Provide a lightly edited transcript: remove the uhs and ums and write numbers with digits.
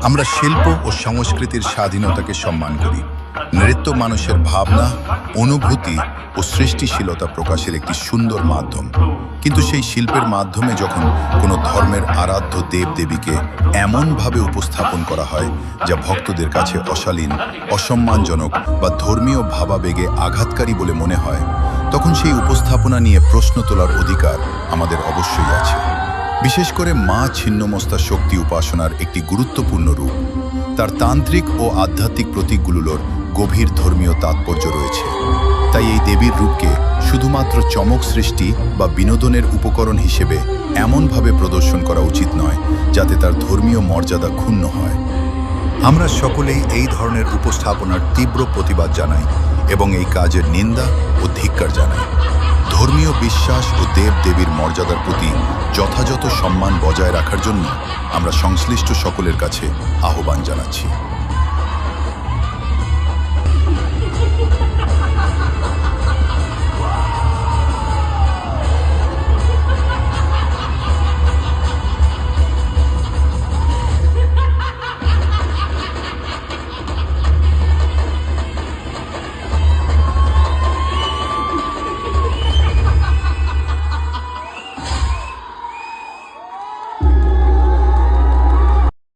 আমরা শিল্প ও সংস্কৃতির স্বাধীনতাকে সম্মান করি। নৃত্য মানুষের ভাবনা, অনুভূতি ও সৃষ্টিশীলতা প্রকাশের একটি সুন্দর মাধ্যম। কিন্তু সেই শিল্পের মাধ্যমে যখন কোনো ধর্মের আরাধ্য দেবদেবীকে এমনভাবে উপস্থাপন করা হয় যা ভক্তদের কাছে অশালীন, অসম্মানজনক বা ধর্মীয় ভাবাবেগে আঘাতকারী বলে মনে হয়, তখন সেই উপস্থাপনা নিয়ে প্রশ্ন তোলার অধিকার আমাদের অবশ্যই আছে। বিশেষ করে মা ছিন্নমস্তা শক্তি উপাসনার একটি গুরুত্বপূর্ণ রূপ। তার তান্ত্রিক ও আধ্যাত্মিক প্রতীকগুলোর গভীর ধর্মীয় তাৎপর্য রয়েছে। তাই এই দেবীর রূপকে শুধুমাত্র চমক সৃষ্টি বা বিনোদনের উপকরণ হিসেবে এমনভাবে প্রদর্শন করা উচিত নয় যাতে তার ধর্মীয় মর্যাদা ক্ষুণ্ণ হয়। আমরা সকলেই এই ধরনের উপস্থাপনার তীব্র প্রতিবাদ জানাই এবং এই কাজের নিন্দা ও ধিক্কার জানাই। ধর্মীয় বিশ্বাস ও দেবদেবীর মর্যাদার প্রতি যথাযথ সম্মান বজায় রাখার জন্য আমরা সংশ্লিষ্ট সকলের কাছে আহ্বান জানাচ্ছি।